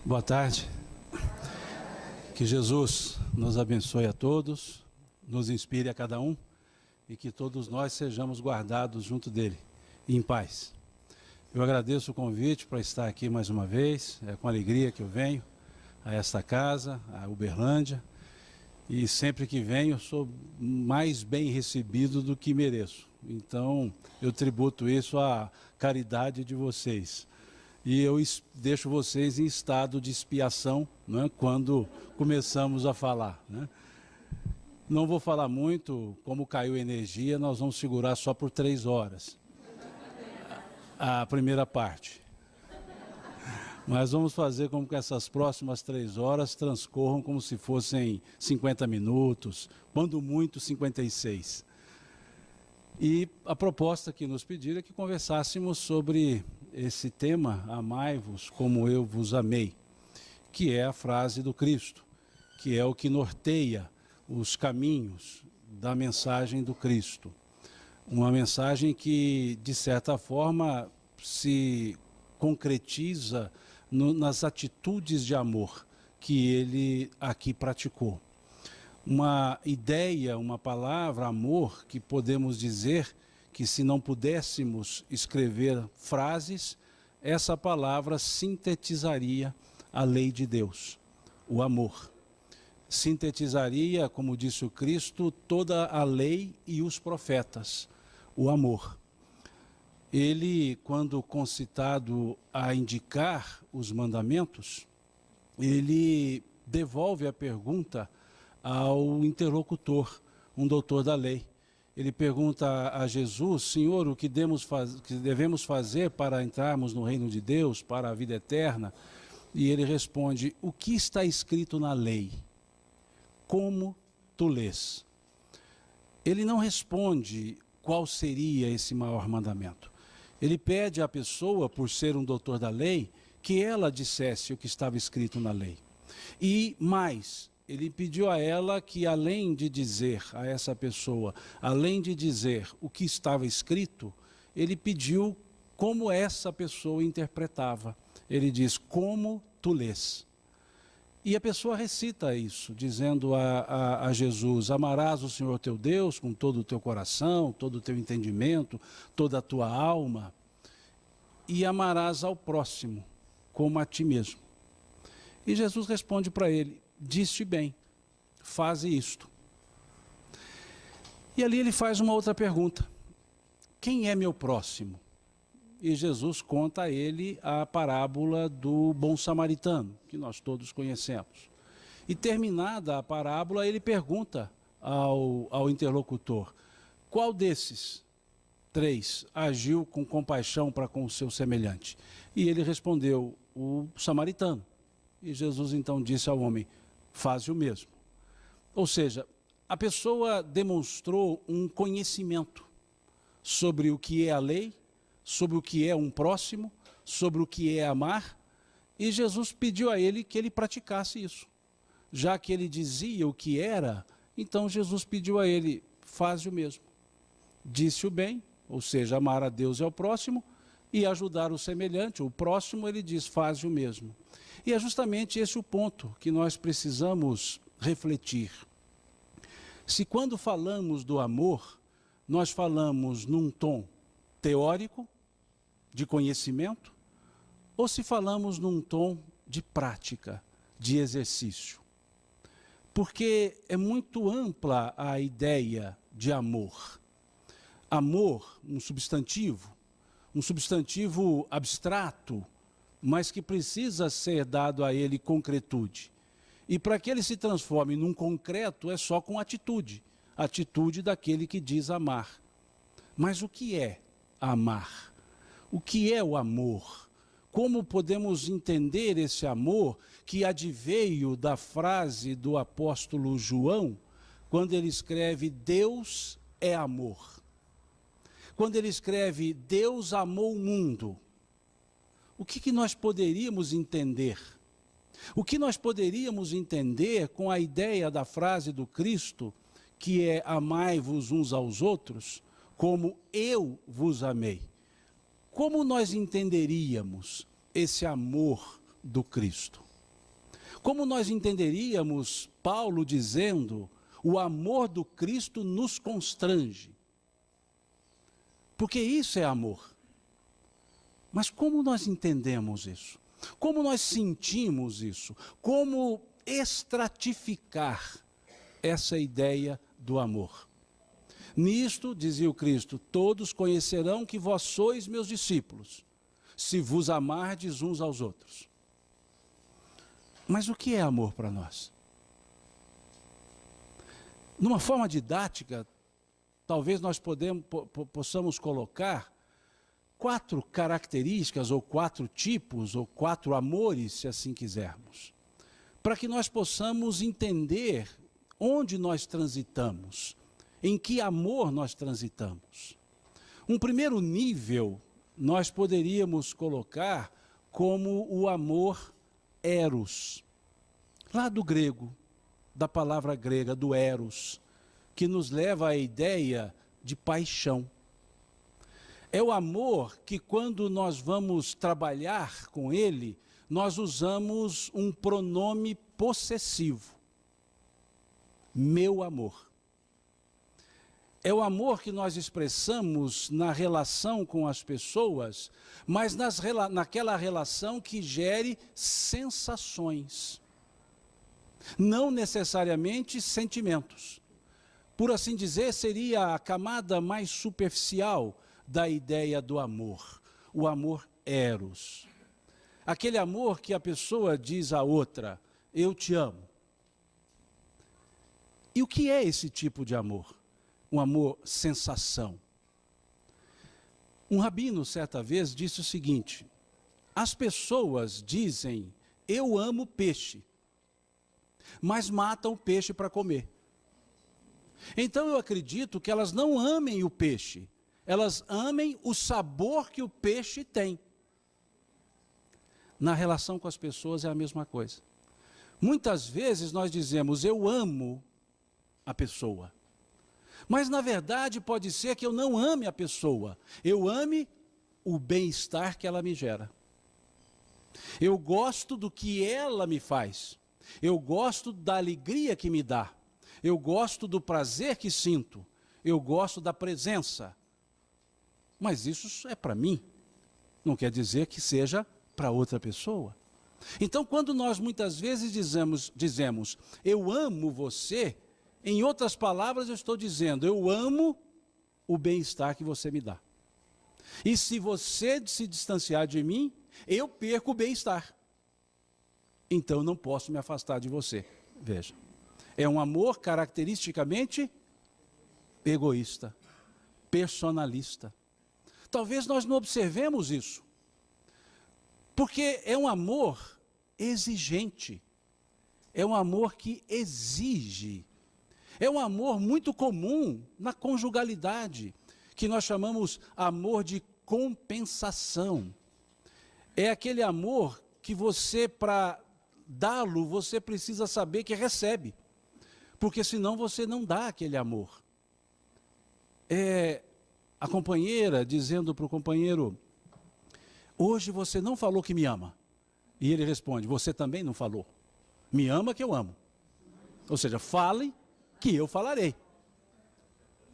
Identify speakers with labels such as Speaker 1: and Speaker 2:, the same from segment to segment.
Speaker 1: Boa tarde. Que Jesus nos abençoe a todos, nos inspire a cada um e que todos nós sejamos guardados junto dele, em paz. Eu agradeço o convite para estar aqui mais uma vez, é com alegria que eu venho a esta casa, a Uberlândia, e sempre que venho sou mais bem recebido do que mereço. Então eu tributo isso à caridade de vocês. E eu deixo vocês em estado de expiação, né, quando começamos a falar, né? Não vou falar muito, como caiu energia, nós vamos segurar só por 3 horas. A primeira parte. Mas vamos fazer com que essas próximas 3 horas transcorram como se fossem 50 minutos, quando muito 56. E a proposta que nos pediram é que conversássemos sobre esse tema, amai-vos como eu vos amei, que é a frase do Cristo, que é o que norteia os caminhos da mensagem do Cristo. Uma mensagem que, de certa forma, se concretiza nas atitudes de amor que ele aqui praticou. Uma ideia, uma palavra, amor, que podemos dizer que se não pudéssemos escrever frases, essa palavra sintetizaria a lei de Deus, o amor. Sintetizaria, como disse o Cristo, toda a lei e os profetas, o amor. Ele, quando concitado a indicar os mandamentos, ele devolve a pergunta ao interlocutor, um doutor da lei. Ele pergunta a Jesus: Senhor, o que devemos fazer para entrarmos no reino de Deus, para a vida eterna? E ele responde: o que está escrito na lei? Como tu lês? Ele não responde qual seria esse maior mandamento. Ele pede à pessoa, por ser um doutor da lei, que ela dissesse o que estava escrito na lei. E mais, ele pediu a ela que, além de dizer a essa pessoa, além de dizer o que estava escrito, ele pediu como essa pessoa interpretava. Ele diz: como tu lês? E a pessoa recita isso, dizendo a Jesus: amarás o Senhor teu Deus com todo o teu coração, todo o teu entendimento, toda a tua alma, e amarás ao próximo como a ti mesmo. E Jesus responde para ele: disse bem, faze isto. E ali ele faz uma outra pergunta: quem é meu próximo? E Jesus conta a ele a parábola do bom samaritano, que nós todos conhecemos. E terminada a parábola, ele pergunta ao interlocutor: qual desses 3 agiu com compaixão para com o seu semelhante? E ele respondeu: o samaritano. E Jesus então disse ao homem: faze o mesmo. Ou seja, a pessoa demonstrou um conhecimento sobre o que é a lei, sobre o que é um próximo, sobre o que é amar, e Jesus pediu a ele que ele praticasse isso. Já que ele dizia o que era, então Jesus pediu a ele: faze o mesmo. Disse o bem, ou seja, amar a Deus e ao próximo, e ajudar o semelhante, o próximo, ele diz: faze o mesmo. E é justamente esse o ponto que nós precisamos refletir. Se quando falamos do amor, nós falamos num tom teórico, de conhecimento, ou se falamos num tom de prática, de exercício. Porque é muito ampla a ideia de amor. Amor, um substantivo abstrato, mas que precisa ser dado a ele concretude. E para que ele se transforme num concreto é só com atitude, atitude daquele que diz amar. Mas o que é amar? O que é o amor? Como podemos entender esse amor que adveio da frase do apóstolo João, quando ele escreve: Deus é amor? Quando ele escreve: Deus amou o mundo, o que nós poderíamos entender? O que nós poderíamos entender com a ideia da frase do Cristo, que é: amai-vos uns aos outros, como eu vos amei? Como nós entenderíamos esse amor do Cristo? Como nós entenderíamos Paulo dizendo: o amor do Cristo nos constrange? Porque isso é amor. Mas como nós entendemos isso? Como nós sentimos isso? Como estratificar essa ideia do amor? Nisto, dizia o Cristo, todos conhecerão que vós sois meus discípulos, se vos amardes uns aos outros. Mas o que é amor para nós? Numa forma didática, talvez nós possamos colocar 4 características, ou 4 tipos, ou 4 amores, se assim quisermos, para que nós possamos entender onde nós transitamos, em que amor nós transitamos. Um primeiro nível nós poderíamos colocar como o amor eros, lá do grego, da palavra grega, do eros, que nos leva à ideia de paixão. É o amor que, quando nós vamos trabalhar com ele, nós usamos um pronome possessivo. Meu amor. É o amor que nós expressamos na relação com as pessoas, mas naquela relação que gere sensações, não necessariamente sentimentos. Por assim dizer, seria a camada mais superficial da ideia do amor, o amor eros. Aquele amor que a pessoa diz à outra: eu te amo. E o que é esse tipo de amor? Um amor sensação. Um rabino, certa vez, disse o seguinte: as pessoas dizem, eu amo peixe, mas matam o peixe para comer. Então eu acredito que elas não amem o peixe, elas amem o sabor que o peixe tem. Na relação com as pessoas é a mesma coisa. Muitas vezes nós dizemos, eu amo a pessoa. Mas na verdade pode ser que eu não ame a pessoa, eu ame o bem-estar que ela me gera. Eu gosto do que ela me faz, eu gosto da alegria que me dá, eu gosto do prazer que sinto, eu gosto da presença. Mas isso é para mim, não quer dizer que seja para outra pessoa. Então, quando nós muitas vezes dizemos, eu amo você, em outras palavras eu estou dizendo, eu amo o bem-estar que você me dá. E se você se distanciar de mim, eu perco o bem-estar. Então eu não posso me afastar de você. Veja, é um amor caracteristicamente egoísta, personalista. Talvez nós não observemos isso, porque é um amor exigente, é um amor que exige, é um amor muito comum na conjugalidade, que nós chamamos amor de compensação. É aquele amor que você, para dá-lo, você precisa saber que recebe, porque senão você não dá aquele amor. É a companheira dizendo para o companheiro, hoje você não falou que me ama. E ele responde, você também não falou. Me ama que eu amo. Ou seja, fale que eu falarei.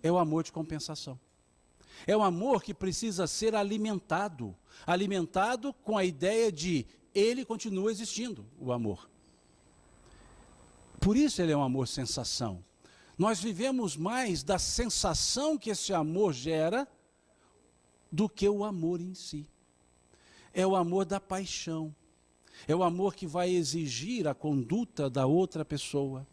Speaker 1: É o amor de compensação. É um amor que precisa ser alimentado. Alimentado com a ideia de ele continua existindo, o amor. Por isso ele é um amor sensação. Nós vivemos mais da sensação que esse amor gera do que o amor em si. É o amor da paixão. É o amor que vai exigir a conduta da outra pessoa.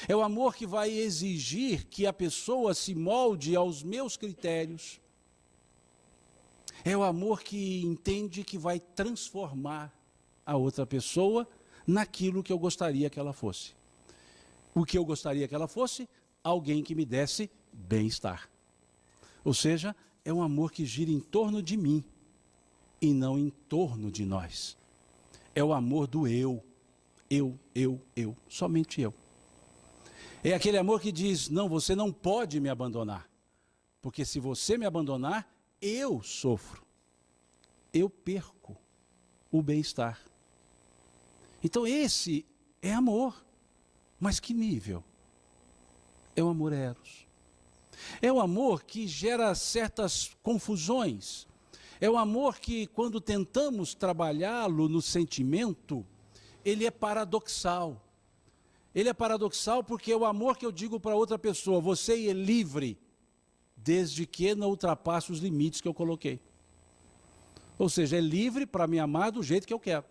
Speaker 1: É o amor que vai exigir que a pessoa se molde aos meus critérios. É o amor que entende que vai transformar a outra pessoa naquilo que eu gostaria que ela fosse. O que eu gostaria que ela fosse? Alguém que me desse bem-estar. Ou seja, é um amor que gira em torno de mim e não em torno de nós. É o amor do eu, somente eu. É aquele amor que diz, não, você não pode me abandonar, porque se você me abandonar, eu sofro, eu perco o bem-estar. Então esse É amor. Mas que nível? É o amor eros. É o amor que gera certas confusões. É o amor que, quando tentamos trabalhá-lo no sentimento, ele é paradoxal. Ele é paradoxal porque é o amor que eu digo para outra pessoa: você é livre, desde que não ultrapasse os limites que eu coloquei. Ou seja, é livre para me amar do jeito que eu quero.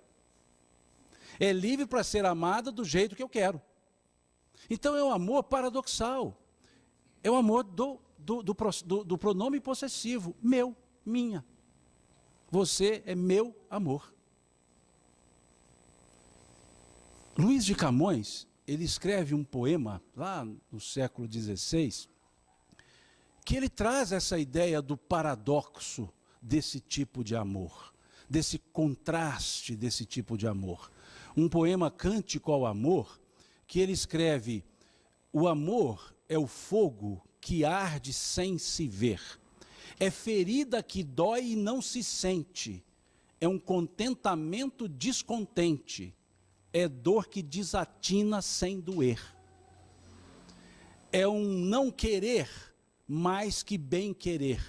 Speaker 1: É livre para ser amada do jeito que eu quero. Então é um amor paradoxal. É o amor do pronome possessivo. Meu, minha. Você é meu amor. Luís de Camões, ele escreve um poema, lá no século XVI, que ele traz essa ideia do paradoxo desse tipo de amor, desse contraste desse tipo de amor. Um poema cântico ao amor, que ele escreve: o amor é o fogo que arde sem se ver, é ferida que dói e não se sente, é um contentamento descontente, é dor que desatina sem doer, é um não querer mais que bem querer,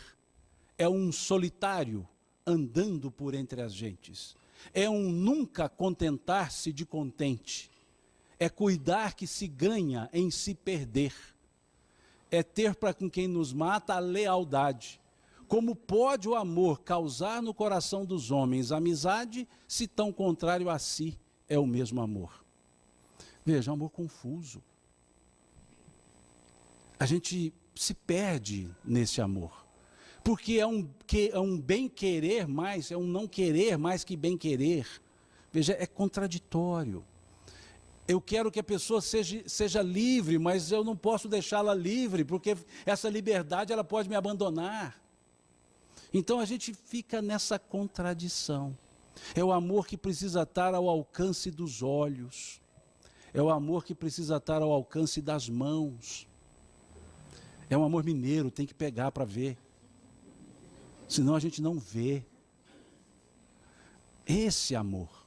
Speaker 1: é um solitário andando por entre as gentes, é um nunca contentar-se de contente, é cuidar que se ganha em se perder, é ter para com quem nos mata a lealdade. Como pode o amor causar no coração dos homens amizade, se tão contrário a si é o mesmo amor? Veja, é um amor confuso. A gente se perde nesse amor, porque é um bem-querer mais, é um não querer mais que bem-querer. Veja, é contraditório. Eu quero que a pessoa seja livre, mas eu não posso deixá-la livre, porque essa liberdade ela pode me abandonar. Então a gente fica nessa contradição. É o amor que precisa estar ao alcance dos olhos. É o amor que precisa estar ao alcance das mãos. É um amor mineiro, tem que pegar para ver. Senão a gente não vê. Esse amor.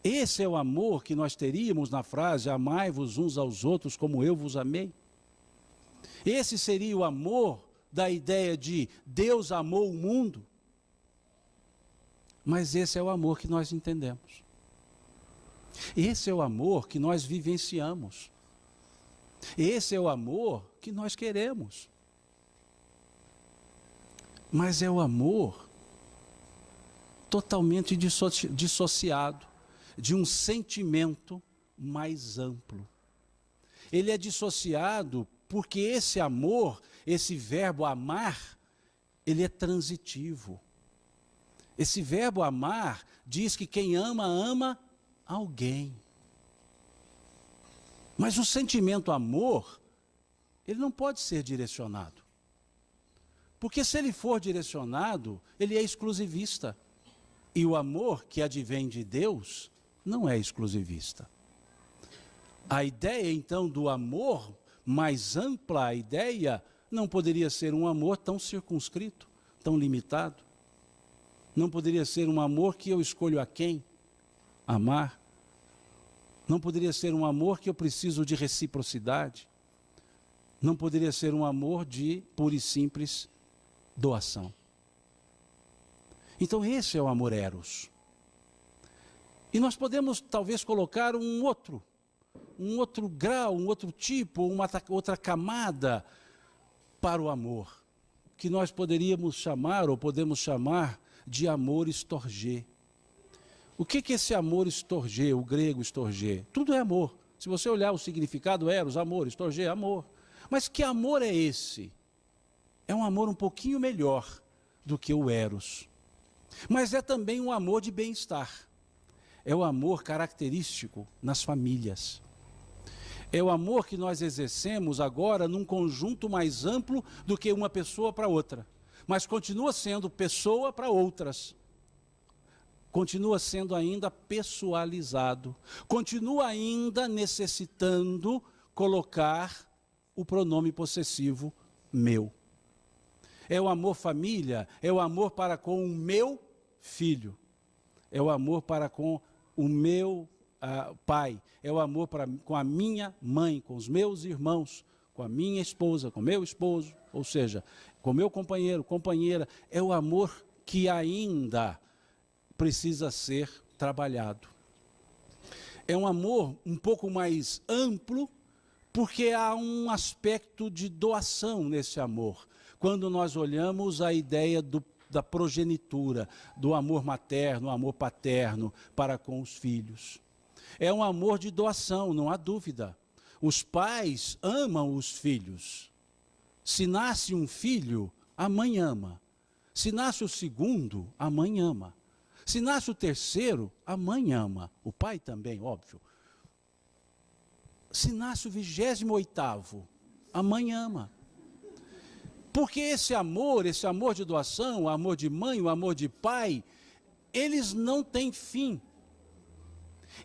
Speaker 1: Esse é o amor que nós teríamos na frase: amai-vos uns aos outros como eu vos amei. Esse seria o amor da ideia de Deus amou o mundo. Mas esse é o amor que nós entendemos. Esse é o amor que nós vivenciamos. Esse é o amor que nós queremos. Mas é o amor totalmente dissociado de um sentimento mais amplo. Ele é dissociado porque esse amor, esse verbo amar, ele é transitivo. Esse verbo amar diz que quem ama, ama alguém. Mas o sentimento amor, ele não pode ser direcionado. Porque se ele for direcionado, ele é exclusivista. E o amor que advém de Deus não é exclusivista. A ideia, então, do amor mais ampla, a ideia não poderia ser um amor tão circunscrito, tão limitado. Não poderia ser um amor que eu escolho a quem amar. Não poderia ser um amor que eu preciso de reciprocidade. Não poderia ser um amor de pura e simples doação. Então esse é o amor eros. E nós podemos talvez colocar um outro grau, um outro tipo, uma outra camada para o amor, que nós poderíamos chamar, ou podemos chamar, de amor storgê. O que é esse amor storgê, o grego storgê? Tudo é amor. Se você olhar o significado, eros, amor, storgê, amor. Mas que amor é esse? É um amor um pouquinho melhor do que o eros. Mas é também um amor de bem-estar. É o amor característico nas famílias. É o amor que nós exercemos agora num conjunto mais amplo do que uma pessoa para outra. Mas continua sendo pessoa para outras. Continua sendo ainda pessoalizado. Continua ainda necessitando colocar o pronome possessivo meu. É o amor família, é o amor para com o meu filho. É o amor para com o meu pai, é o amor com a minha mãe, com os meus irmãos, com a minha esposa, com o meu esposo, ou seja, com o meu companheiro, companheira, é o amor que ainda precisa ser trabalhado. É um amor um pouco mais amplo, porque há um aspecto de doação nesse amor. Quando nós olhamos a ideia da progenitura, do amor materno, amor paterno para com os filhos. É um amor de doação, não há dúvida. Os pais amam os filhos. Se nasce um filho, a mãe ama. Se nasce o segundo, a mãe ama. Se nasce o terceiro, a mãe ama. O pai também, óbvio. Se nasce o 28º, a mãe ama. Porque esse amor de doação, o amor de mãe, o amor de pai, eles não têm fim.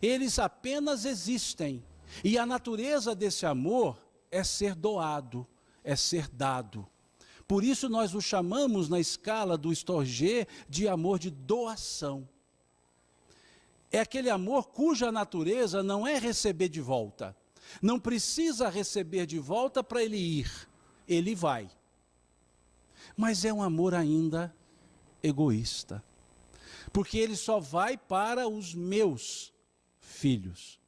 Speaker 1: Eles apenas existem. E a natureza desse amor é ser doado, é ser dado. Por isso nós o chamamos na escala do Storgé de amor de doação. É aquele amor cuja natureza não é receber de volta. Não precisa receber de volta para ele ir. Ele vai. Mas é um amor ainda egoísta. Porque ele só vai para os meus filhos.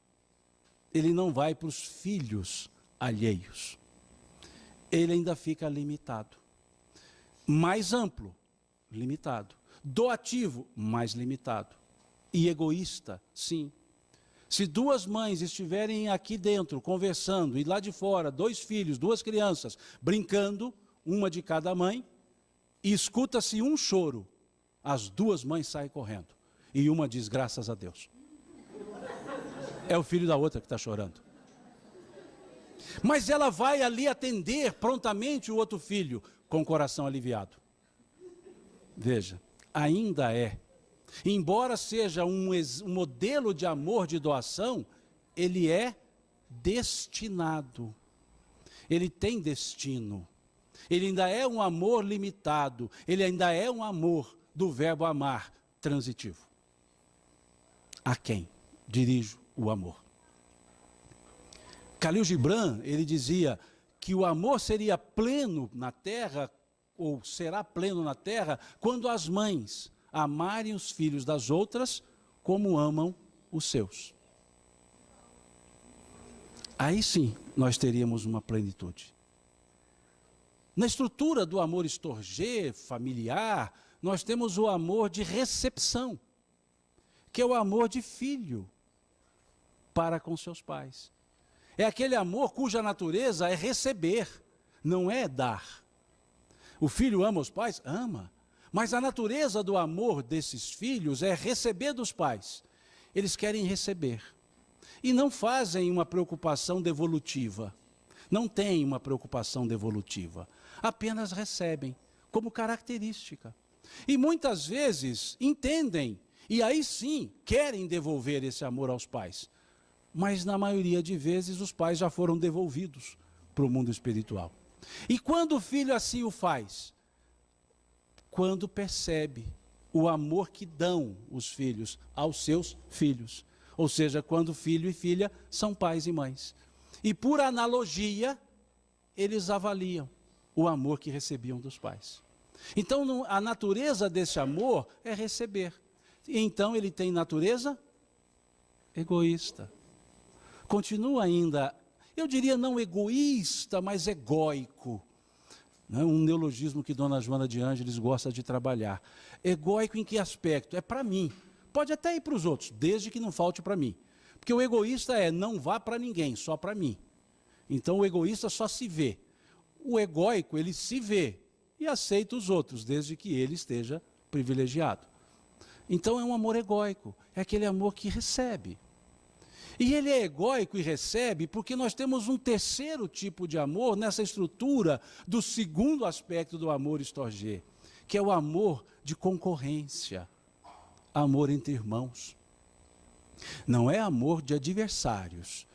Speaker 1: Ele não vai para os filhos alheios. Ele ainda fica limitado. Mais amplo, limitado. Doativo, mais limitado. E egoísta, sim. Se duas mães estiverem aqui dentro conversando e lá de fora 2 filhos, 2 crianças brincando, uma de cada mãe, e escuta-se um choro, as 2 mães saem correndo. E uma diz, graças a Deus. É o filho da outra que está chorando. Mas ela vai ali atender prontamente o outro filho, com o coração aliviado. Veja, ainda é. Embora seja um modelo de amor de doação, ele é destinado. Ele tem destino. Ele ainda é um amor limitado. Ele ainda é um amor do verbo amar, transitivo. A quem dirijo o amor? Khalil Gibran, ele dizia que o amor seria pleno na terra, ou será pleno na terra, quando as mães amarem os filhos das outras como amam os seus. Aí sim, nós teríamos uma plenitude. Na estrutura do amor Storgé, familiar, nós temos o amor de recepção, que é o amor de filho para com seus pais. É aquele amor cuja natureza é receber, não é dar. O filho ama os pais? Ama. Mas a natureza do amor desses filhos é receber dos pais. Eles querem receber. E não fazem uma preocupação devolutiva. Não têm uma preocupação devolutiva. Apenas recebem, como característica. E muitas vezes entendem, e aí sim querem devolver esse amor aos pais. Mas na maioria de vezes os pais já foram devolvidos para o mundo espiritual. E quando o filho assim o faz? Quando percebe o amor que dão os filhos aos seus filhos. Ou seja, quando filho e filha são pais e mães. E por analogia, eles avaliam o amor que recebiam dos pais. Então, a natureza desse amor é receber. E então ele tem natureza egoísta. Continua ainda, eu diria não egoísta, mas egóico. Um neologismo que Dona Joana de Ângeles gosta de trabalhar. Egóico em que aspecto? É para mim. Pode até ir para os outros, desde que não falte para mim. Porque o egoísta é, não vá para ninguém, só para mim. Então o egoísta só se vê. O egóico, ele se vê e aceita os outros, desde que ele esteja privilegiado. Então é um amor egóico, é aquele amor que recebe. E ele é egóico e recebe porque nós temos um terceiro tipo de amor nessa estrutura do segundo aspecto do amor Storgé, que é o amor de concorrência, amor entre irmãos. Não é amor de adversários,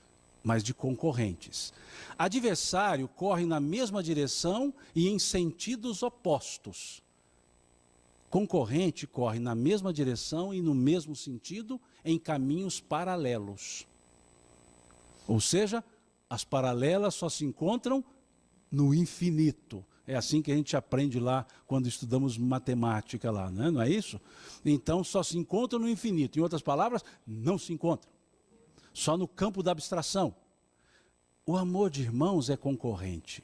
Speaker 1: mas de concorrentes. Adversário corre na mesma direção e em sentidos opostos. Concorrente corre na mesma direção e no mesmo sentido em caminhos paralelos. Ou seja, as paralelas só se encontram no infinito. É assim que a gente aprende lá quando estudamos matemática lá, né? Não é isso? Então só se encontram no infinito. Em outras palavras, não se encontram. Só no campo da abstração. O amor de irmãos é concorrente,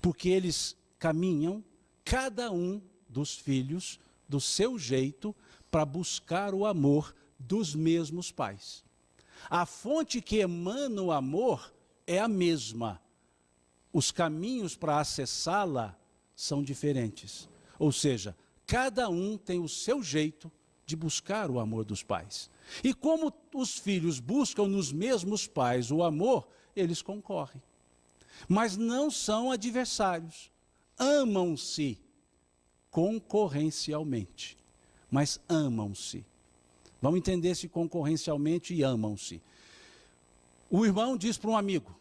Speaker 1: porque eles caminham, cada um dos filhos, do seu jeito, para buscar o amor dos mesmos pais. A fonte que emana o amor é a mesma. Os caminhos para acessá-la são diferentes. Ou seja, cada um tem o seu jeito de buscar o amor dos pais. E como os filhos buscam nos mesmos pais o amor, eles concorrem. Mas não são adversários. Amam-se concorrencialmente, mas amam-se. Vamos entender esse concorrencialmente e amam-se. O irmão diz para um amigo: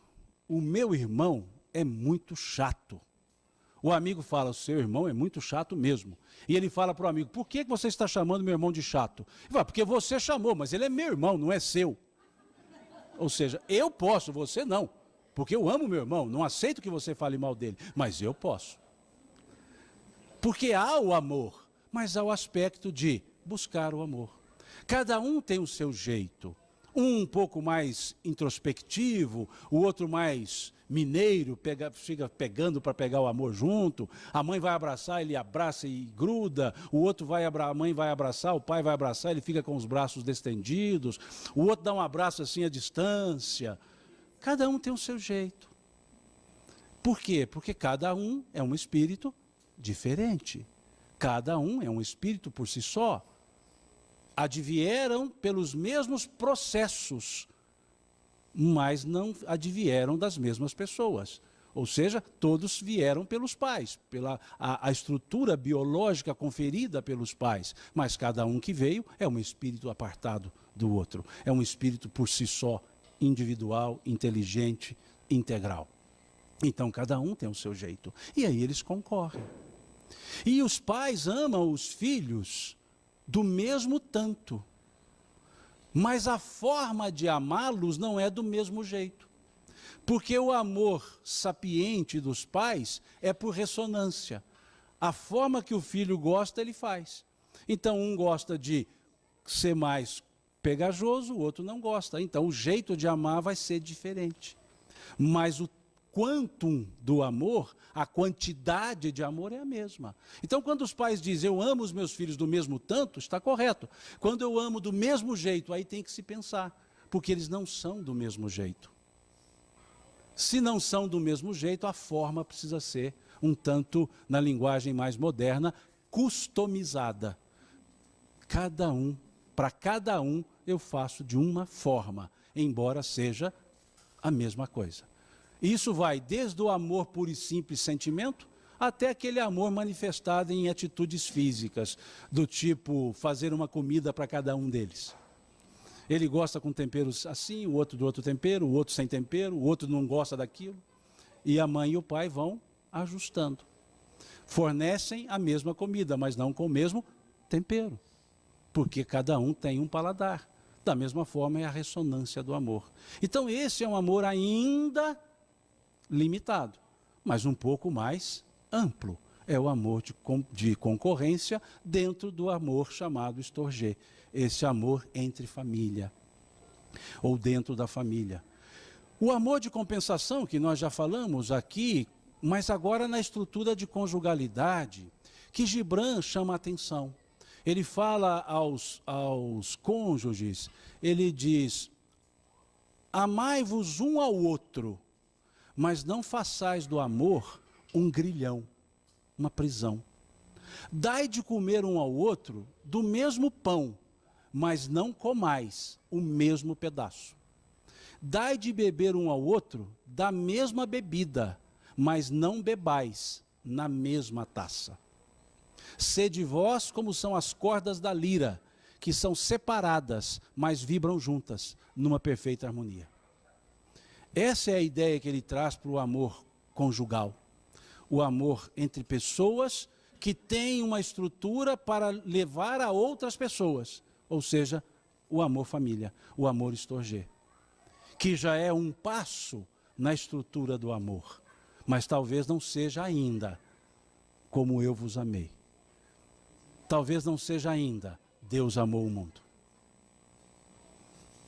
Speaker 1: o meu irmão é muito chato. O amigo fala: o seu irmão é muito chato mesmo. E ele fala para o amigo: por que você está chamando meu irmão de chato? Ele fala: porque você chamou, mas ele é meu irmão, não é seu. Ou seja, eu posso, você não. Porque eu amo meu irmão, não aceito que você fale mal dele, mas eu posso. Porque há o amor, mas há o aspecto de buscar o amor. Cada um tem o seu jeito. Um pouco mais introspectivo, o outro mais mineiro, fica pegando para pegar o amor junto. A mãe vai abraçar, ele abraça e gruda. O outro a mãe vai abraçar, o pai vai abraçar, ele fica com os braços estendidos. O outro dá um abraço assim à distância. Cada um tem o seu jeito. Por quê? Porque cada um é um espírito diferente. Cada um é um espírito por si só. Advieram pelos mesmos processos, mas não advieram das mesmas pessoas. Ou seja, todos vieram pelos pais, pela a estrutura biológica conferida pelos pais. Mas cada um que veio é um espírito apartado do outro. É um espírito por si só, individual, inteligente, integral. Então cada um tem o seu jeito. E aí eles concorrem. E os pais amam os filhos do mesmo tanto. Mas a forma de amá-los não é do mesmo jeito. Porque o amor sapiente dos pais é por ressonância. A forma que o filho gosta, ele faz. Então um gosta de ser mais pegajoso, o outro não gosta. Então o jeito de amar vai ser diferente. Mas o quantum do amor, a quantidade de amor é a mesma. Então quando os pais dizem: eu amo os meus filhos do mesmo tanto, está correto. Quando eu amo do mesmo jeito, aí tem que se pensar, porque eles não são do mesmo jeito. Se não são do mesmo jeito, a forma precisa ser um tanto, na linguagem mais moderna, customizada. Para cada um eu faço de uma forma, embora seja a mesma coisa. Isso vai desde o amor puro e simples sentimento, até aquele amor manifestado em atitudes físicas, do tipo fazer uma comida para cada um deles. Ele gosta com temperos assim, o outro do outro tempero, o outro sem tempero, o outro não gosta daquilo. E a mãe e o pai vão ajustando. Fornecem a mesma comida, mas não com o mesmo tempero, porque cada um tem um paladar. Da mesma forma é a ressonância do amor. Então esse é um amor ainda limitado, mas um pouco mais amplo. É o amor de concorrência dentro do amor chamado Storgé. Esse amor entre família, ou dentro da família. O amor de compensação, que nós já falamos aqui, mas agora na estrutura de conjugalidade, que Gibran chama a atenção. Ele fala aos cônjuges, ele diz: amai-vos um ao outro, mas não façais do amor um grilhão, uma prisão. Dai de comer um ao outro do mesmo pão, mas não comais o mesmo pedaço. Dai de beber um ao outro da mesma bebida, mas não bebais na mesma taça. Sede vós como são as cordas da lira, que são separadas, mas vibram juntas, numa perfeita harmonia. Essa é a ideia que ele traz para o amor conjugal. O amor entre pessoas que tem uma estrutura para levar a outras pessoas, ou seja, o amor família, o amor storgê, que já é um passo na estrutura do amor, mas talvez não seja ainda como eu vos amei. Talvez não seja ainda Deus amou o mundo.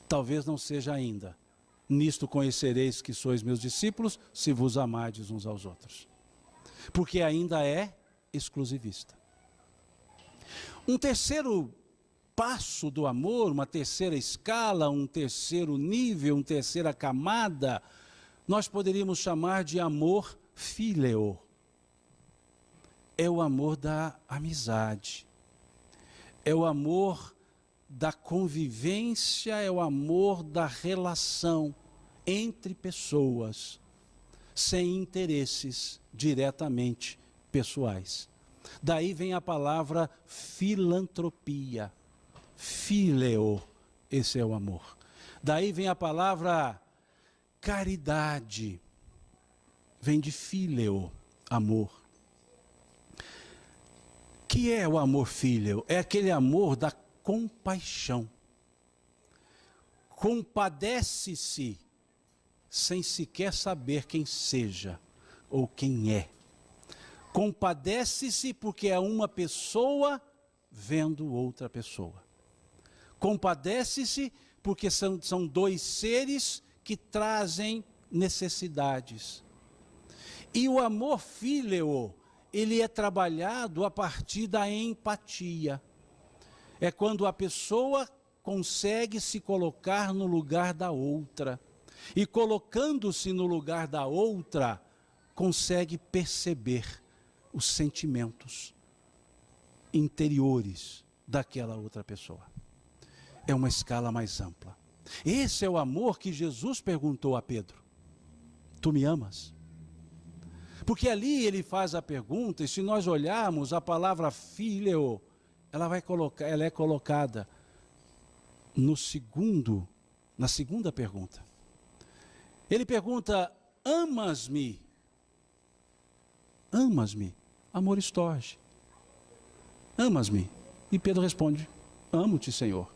Speaker 1: Talvez não seja ainda nisto conhecereis que sois meus discípulos, se vos amardes uns aos outros. Porque ainda é exclusivista. Um terceiro passo do amor, uma terceira escala, um terceiro nível, uma terceira camada, nós poderíamos chamar de amor fíleo. É o amor da amizade. É o amor da convivência, é o amor da relação entre pessoas, sem interesses diretamente pessoais. Daí vem a palavra filantropia, fileo, esse é o amor. Daí vem a palavra caridade, vem de fileo, amor. Que é o amor fileo? É aquele amor da compaixão. Compadece-se sem sequer saber quem seja ou quem é. Compadece-se porque é uma pessoa vendo outra pessoa. Compadece-se porque são dois seres que trazem necessidades. E o amor fíleo, ele é trabalhado a partir da empatia. É quando a pessoa consegue se colocar no lugar da outra. E colocando-se no lugar da outra, consegue perceber os sentimentos interiores daquela outra pessoa. É uma escala mais ampla. Esse é o amor que Jesus perguntou a Pedro. Tu me amas? Porque ali ele faz a pergunta, e se nós olharmos a palavra filho, ela é colocada na segunda pergunta. Ele pergunta, amas-me? Amas-me? Amor storge. Amas-me? E Pedro responde, amo-te, Senhor.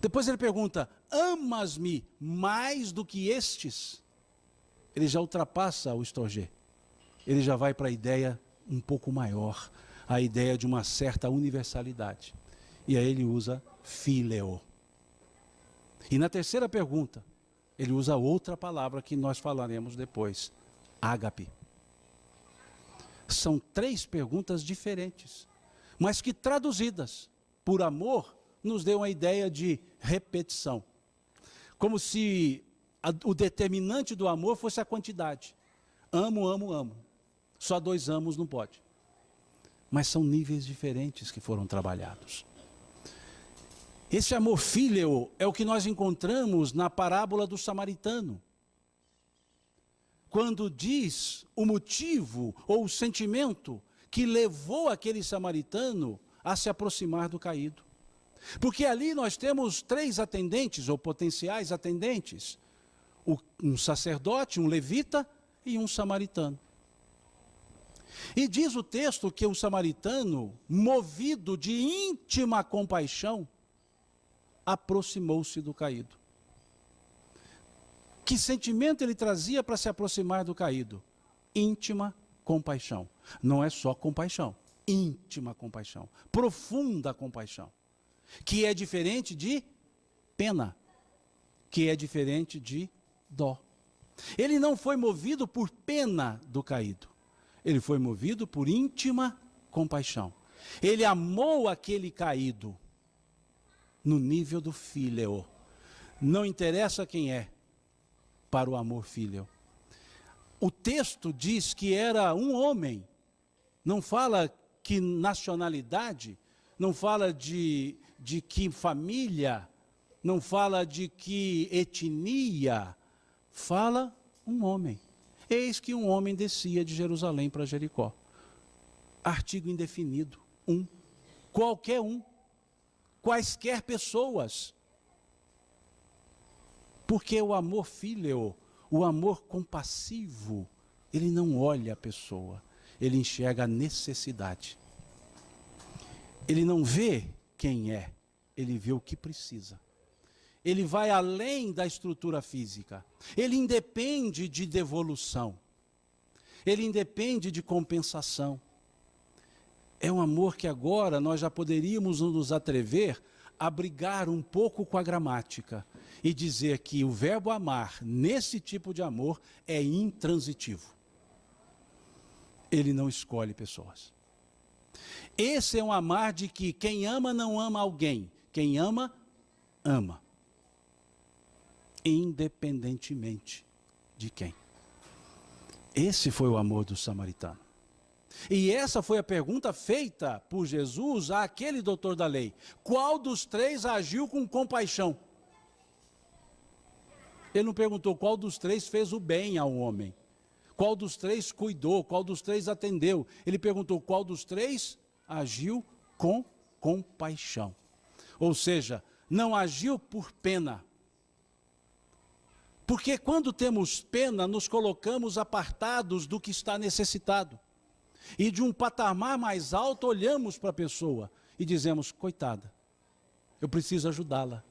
Speaker 1: Depois ele pergunta, amas-me mais do que estes? Ele já ultrapassa o storge. Ele já vai para a ideia um pouco maior, a ideia de uma certa universalidade. E aí ele usa fileo. E na terceira pergunta, ele usa outra palavra que nós falaremos depois, ágape. São três perguntas diferentes, mas que traduzidas por amor, nos deu uma ideia de repetição. Como se o determinante do amor fosse a quantidade. Amo, amo, amo. Só dois amos não pode. Mas são níveis diferentes que foram trabalhados. Esse amor fíleo é o que nós encontramos na parábola do samaritano. Quando diz o motivo ou o sentimento que levou aquele samaritano a se aproximar do caído. Porque ali nós temos três atendentes ou potenciais atendentes. Um sacerdote, um levita e um samaritano. E diz o texto que o samaritano, movido de íntima compaixão, aproximou-se do caído. Que sentimento ele trazia para se aproximar do caído? Íntima compaixão. Não é só compaixão, íntima compaixão, profunda compaixão. Que é diferente de pena, que é diferente de dó. Ele não foi movido por pena do caído, ele foi movido por íntima compaixão. Ele amou aquele caído no nível do filho. Não interessa quem é, para o amor filho. O texto diz que era um homem, não fala que nacionalidade, não fala de que família, não fala de que etnia, fala um homem. Eis que um homem descia de Jerusalém para Jericó. Artigo indefinido, qualquer um, quaisquer pessoas. Porque o amor fíleo, o amor compassivo, ele não olha a pessoa, ele enxerga a necessidade. Ele não vê quem é, ele vê o que precisa. Ele vai além da estrutura física. Ele independe de devolução. Ele independe de compensação. É um amor que agora nós já poderíamos nos atrever a brigar um pouco com a gramática e dizer que o verbo amar, nesse tipo de amor, é intransitivo. Ele não escolhe pessoas. Esse é um amar de que quem ama não ama alguém. Quem ama, ama. Independentemente de quem. Esse foi o amor do samaritano. E essa foi a pergunta feita por Jesus àquele doutor da lei. Qual dos três agiu com compaixão? Ele não perguntou qual dos três fez o bem ao homem. Qual dos três cuidou, qual dos três atendeu. Ele perguntou qual dos três agiu com compaixão. Ou seja, não agiu por pena. Porque quando temos pena, nos colocamos apartados do que está necessitado. E de um patamar mais alto, olhamos para a pessoa e dizemos, coitada, eu preciso ajudá-la.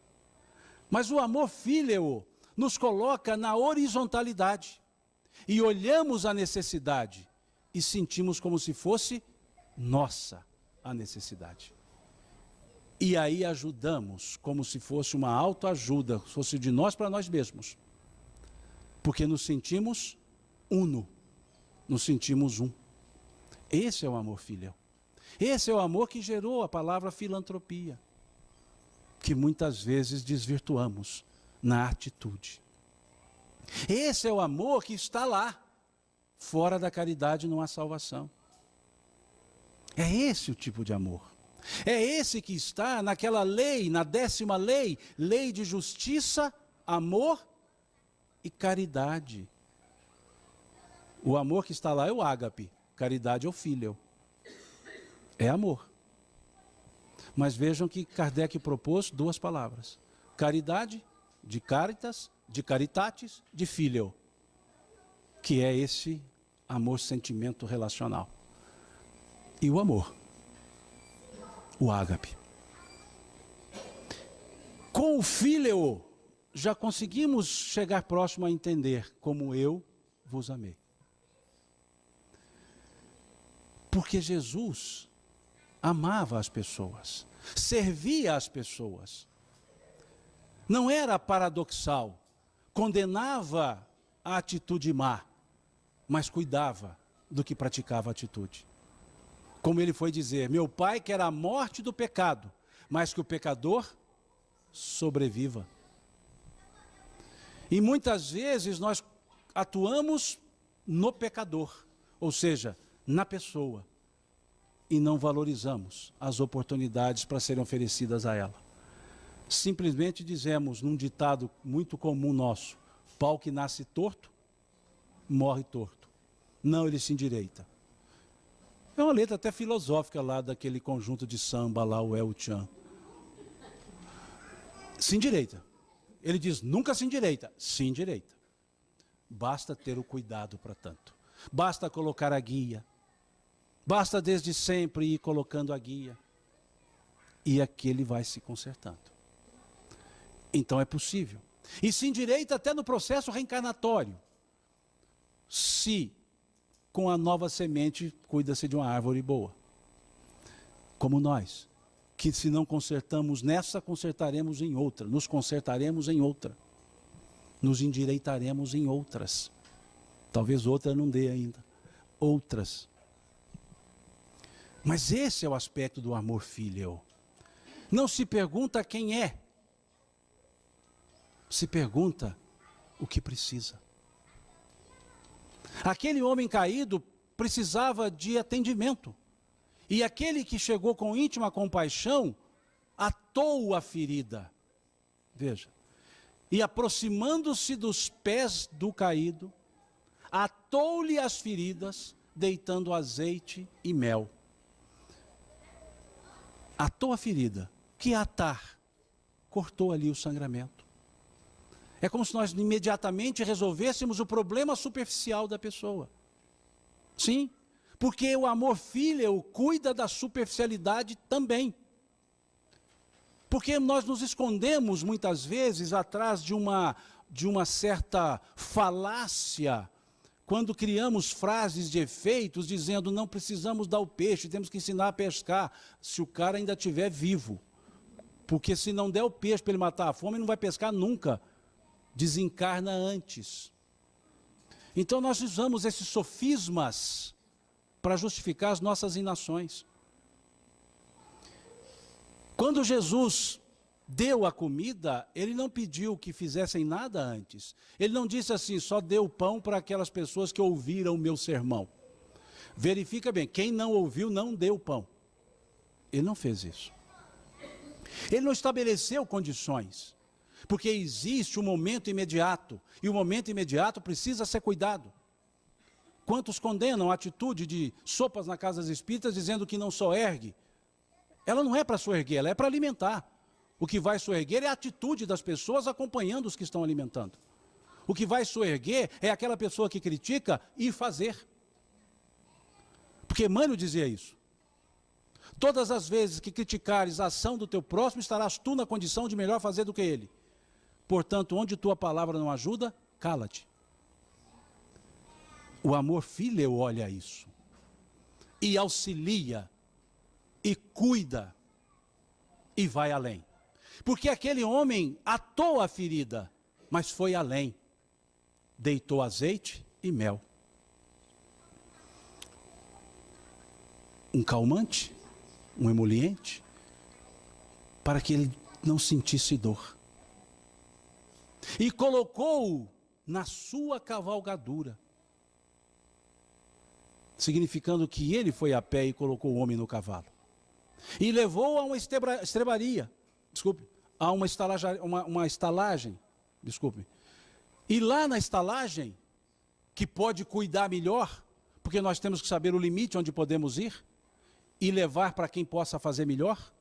Speaker 1: Mas o amor fíleo nos coloca na horizontalidade. E olhamos a necessidade e sentimos como se fosse nossa a necessidade. E aí ajudamos como se fosse uma autoajuda, fosse de nós para nós mesmos. Porque nos sentimos uno, nos sentimos um. Esse é o amor filial. Esse é o amor que gerou a palavra filantropia, que muitas vezes desvirtuamos na atitude. Esse é o amor que está lá. Fora da caridade não há salvação. É esse o tipo de amor. É esse que está naquela lei, na 10ª lei, lei de justiça, amor e caridade. O amor que está lá é o ágape, caridade é o filial. É amor. Mas vejam que Kardec propôs 2 palavras. Caridade, de caritas, de caritatis, de filial. Que é esse amor-sentimento relacional. E o amor. O ágape. Com o filial, já conseguimos chegar próximo a entender como eu vos amei. Porque Jesus amava as pessoas, servia as pessoas. Não era paradoxal, condenava a atitude má, mas cuidava do que praticava a atitude. Como ele foi dizer, meu Pai quer a morte do pecado, mas que o pecador sobreviva. E muitas vezes nós atuamos no pecador, ou seja, na pessoa, e não valorizamos as oportunidades para serem oferecidas a ela. Simplesmente dizemos, num ditado muito comum nosso, pau que nasce torto, morre torto. Não, ele se endireita. É uma letra até filosófica lá daquele conjunto de samba lá, o El Chan. Se endireita. Ele diz, nunca se endireita. Se endireita. Basta ter o cuidado para tanto. Basta colocar a guia. Basta desde sempre ir colocando a guia. E aquele vai se consertando. Então é possível. E se endireita até no processo reencarnatório. Se com a nova semente cuida-se de uma árvore boa. Como nós, que se não consertamos nessa, consertaremos em outra. Nos consertaremos em outra. Nos endireitaremos em outras. Talvez outra não dê ainda. Outras. Mas esse é o aspecto do amor filial. Não se pergunta quem é. Se pergunta o que precisa. Aquele homem caído precisava de atendimento. E aquele que chegou com íntima compaixão, atou a ferida. Veja. E aproximando-se dos pés do caído, atou-lhe as feridas, deitando azeite e mel. Atou a ferida. Que atar? Cortou ali o sangramento. É como se nós imediatamente resolvêssemos o problema superficial da pessoa. Sim, Porque o amor fíleo cuida da superficialidade também. Porque nós nos escondemos muitas vezes atrás de uma certa falácia, quando criamos frases de efeitos dizendo não precisamos dar o peixe, temos que ensinar a pescar, se o cara ainda estiver vivo. Porque se não der o peixe para ele matar a fome, ele não vai pescar nunca. Desencarna antes. Então nós usamos esses sofismas para justificar as nossas inações. Quando Jesus deu a comida, ele não pediu que fizessem nada antes. Ele não disse assim, só deu pão para aquelas pessoas que ouviram o meu sermão. Verifica bem, quem não ouviu não deu pão. Ele não fez isso. Ele não estabeleceu condições, porque existe um momento imediato, e o momento imediato precisa ser cuidado. Quantos condenam a atitude de sopas na casa das espíritas dizendo que não soergue? Ela não é para soerguer, ela é para alimentar. O que vai soerguer é a atitude das pessoas acompanhando os que estão alimentando. O que vai soerguer é aquela pessoa que critica e fazer. Porque Emmanuel dizia isso. Todas as vezes que criticares a ação do teu próximo, estarás tu na condição de melhor fazer do que ele. Portanto, onde tua palavra não ajuda, cala-te. O amor fíleo olha isso. E auxilia. E cuida. E vai além. Porque aquele homem atou a ferida, mas foi além. Deitou azeite e mel. Um calmante, um emoliente, para que ele não sentisse dor. E colocou-o na sua cavalgadura, significando que ele foi a pé e colocou o homem no cavalo. E levou a uma estrebaria, a uma estalagem, E lá na estalagem, que pode cuidar melhor, porque nós temos que saber o limite onde podemos ir, e levar para quem possa fazer melhor,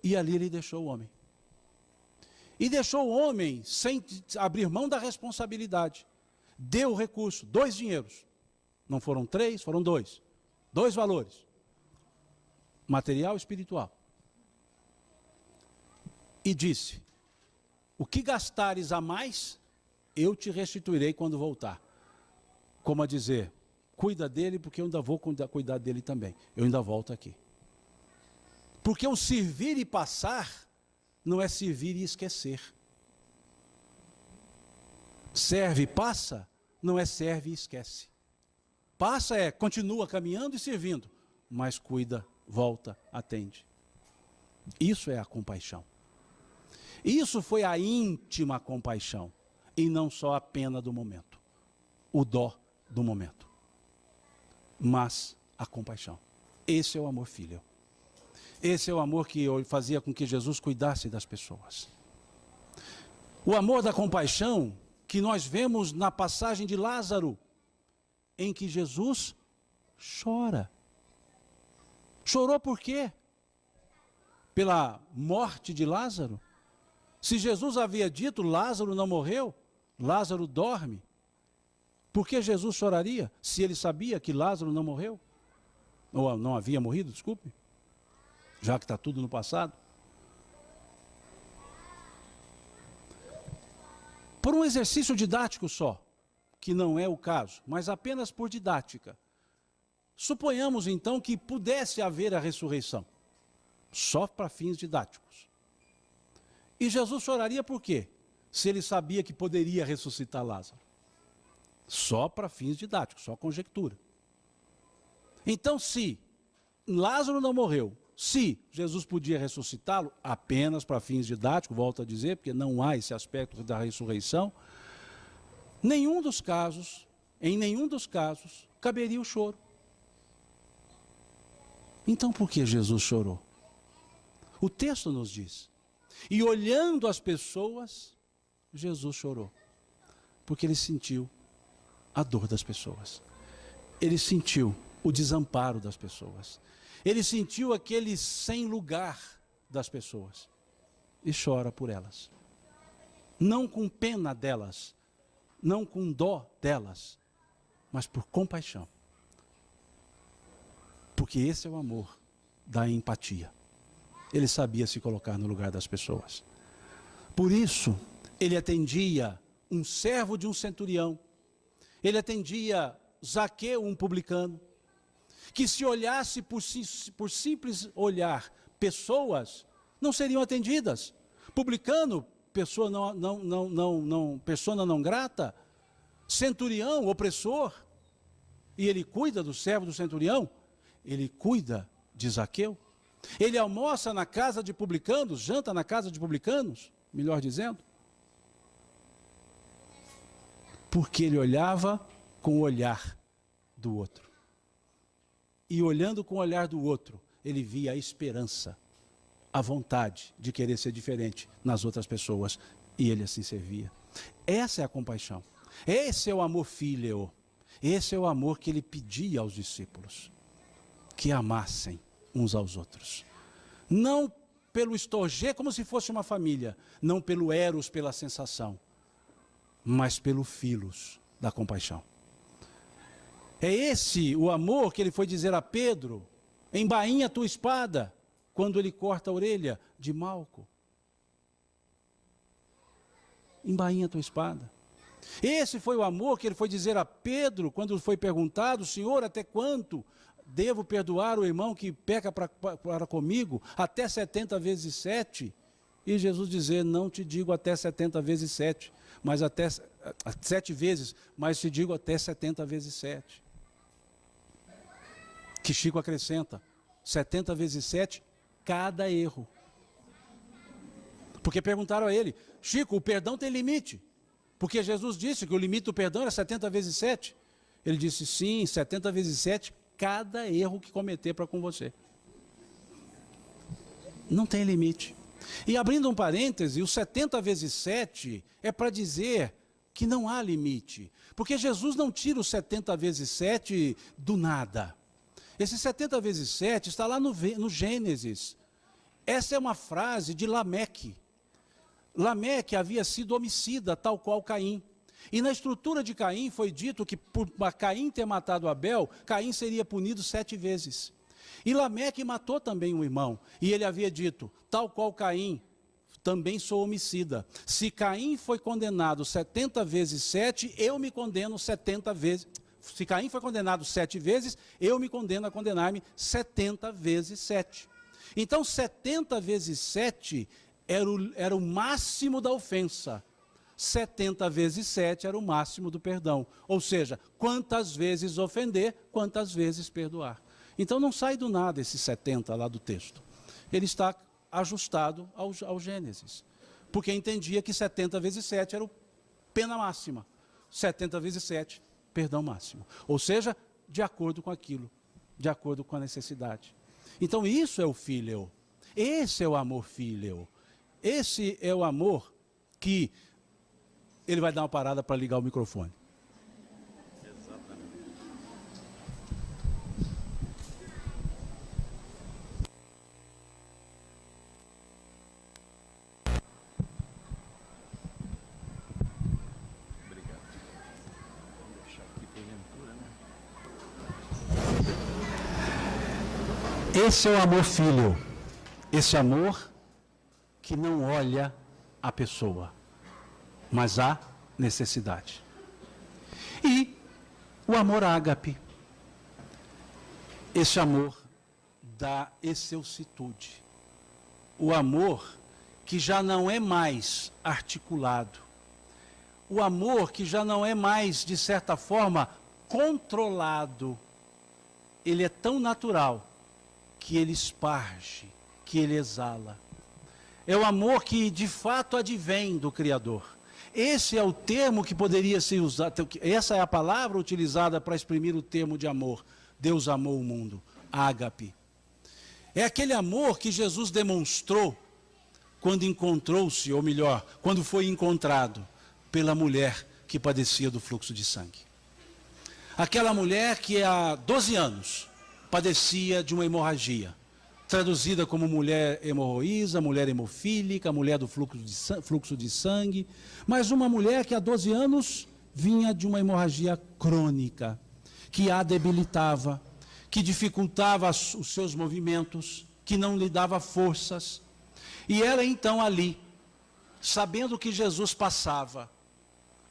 Speaker 1: e ali ele deixou o homem. E deixou o homem sem abrir mão da responsabilidade. Deu o recurso, 2 dinheiros. Não foram 3, foram 2. 2 valores. Material e espiritual. E disse, o que gastares a mais, eu te restituirei quando voltar. Como a dizer, cuida dele porque eu ainda vou cuidar dele também. Eu ainda volto aqui. Porque o servir e passar não é servir e esquecer. Serve e passa não é serve e esquece. Passa é continua caminhando e servindo, mas cuida, volta, atende. Isso é a compaixão. Isso foi a íntima compaixão e não só a pena do momento, o dó do momento, mas a compaixão. Esse é o amor filial. Esse é o amor que fazia com que Jesus cuidasse das pessoas. O amor da compaixão que nós vemos na passagem de Lázaro, em que Jesus chora. Chorou por quê? Pela morte de Lázaro? Se Jesus havia dito, Lázaro não morreu, Lázaro dorme. Por que Jesus choraria se ele sabia que Lázaro não morreu? Ou não havia morrido, desculpe. Já que está tudo no passado. Por um exercício didático só, que não é o caso, mas apenas por didática. Suponhamos então que pudesse haver a ressurreição, só para fins didáticos. E Jesus choraria por quê? Se ele sabia que poderia ressuscitar Lázaro. Só para fins didáticos, só conjectura. Então, se Lázaro não morreu, se Jesus podia ressuscitá-lo apenas para fins didáticos, volto a dizer, porque não há esse aspecto da ressurreição, em nenhum dos casos, caberia o choro. Então por que Jesus chorou? O texto nos diz. E olhando as pessoas, Jesus chorou. Porque ele sentiu a dor das pessoas. Ele sentiu o desamparo das pessoas. Ele sentiu aquele sem lugar das pessoas. E chora por elas. Não com pena delas, não com dó delas, mas por compaixão. Porque esse é o amor da empatia. Ele sabia se colocar no lugar das pessoas. Por isso, ele atendia um servo de um centurião. Ele atendia Zaqueu, um publicano, que se olhasse por simples olhar pessoas, não seriam atendidas. Publicano, pessoa persona não grata, centurião, opressor, e ele cuida do servo do centurião, ele cuida de Zaqueu. Ele almoça na casa de publicanos, janta na casa de publicanos, melhor dizendo, porque ele olhava com o olhar do outro. E olhando com o olhar do outro, ele via a esperança, a vontade de querer ser diferente nas outras pessoas, e ele assim servia. Essa é a compaixão. Esse é o amor fíleo. Esse é o amor que ele pedia aos discípulos, que amassem uns aos outros. Não pelo estorger, como se fosse uma família, não pelo eros, pela sensação, mas pelo filos da compaixão. É esse o amor que ele foi dizer a Pedro, embainha a tua espada, quando ele corta a orelha de Malco. Embainha a tua espada. Esse foi o amor que ele foi dizer a Pedro, quando foi perguntado, Senhor, até quanto devo perdoar o irmão que peca para comigo? Até 70 vezes 7? E Jesus dizer, não te digo até 70 vezes 7, mas até 7 vezes, mas te digo até 70 vezes 7. Que Chico acrescenta, 70 vezes 7, cada erro. Porque perguntaram a ele, Chico, o perdão tem limite? Porque Jesus disse que o limite do perdão era 70 vezes 7. Ele disse, sim, 70 vezes 7, cada erro que cometer para com você. Não tem limite. E abrindo um parêntese, o 70 vezes 7 é para dizer que não há limite. Porque Jesus não tira o 70 vezes 7 do nada. Esse 70 vezes 7 está lá no Gênesis. Essa é uma frase de Lameque. Lameque havia sido homicida, tal qual Caim. E na estrutura de Caim foi dito que por Caim ter matado Abel, Caim seria punido 7 vezes. E Lameque matou também um irmão. E ele havia dito, tal qual Caim, também sou homicida. Se Caim foi condenado 70 vezes 7, eu me condeno 70 vezes. Se Caim foi condenado 7 vezes, eu me condeno a condenar-me 70 vezes 7. Então 70 vezes 7 era o máximo da ofensa. 70 vezes 7 era o máximo do perdão. Ou seja, quantas vezes ofender, quantas vezes perdoar. Então não sai do nada esse 70 lá do texto. Ele está ajustado ao Gênesis. Porque entendia que 70 vezes 7 era a pena máxima. 70 vezes 7, perdão máximo. Ou seja, de acordo com aquilo, de acordo com a necessidade. Então isso é o fíleo. Esse é o amor fíleo. Esse é o amor que... Ele vai dar uma parada para ligar o microfone.
Speaker 2: Exatamente. Obrigado. Vamos deixar aqui porventura, né?
Speaker 1: Esse é o amor filho. Esse amor que não olha a pessoa, mas há necessidade. E o amor ágape, esse amor da excelsitude, o amor que já não é mais articulado, o amor que já não é mais, de certa forma, controlado, ele é tão natural que ele esparge, que ele exala. É o amor que de fato advém do Criador. Esse é o termo que poderia ser usado, essa é a palavra utilizada para exprimir o termo de amor. Deus amou o mundo, ágape. É aquele amor que Jesus demonstrou quando encontrou-se, ou melhor, quando foi encontrado pela mulher que padecia do fluxo de sangue. Aquela mulher que há 12 anos padecia de uma hemorragia, traduzida como mulher hemorroísa, mulher hemofílica, mulher do fluxo de sangue, mas uma mulher que há 12 anos vinha de uma hemorragia crônica, que a debilitava, que dificultava os seus movimentos, que não lhe dava forças. E ela então ali, sabendo que Jesus passava,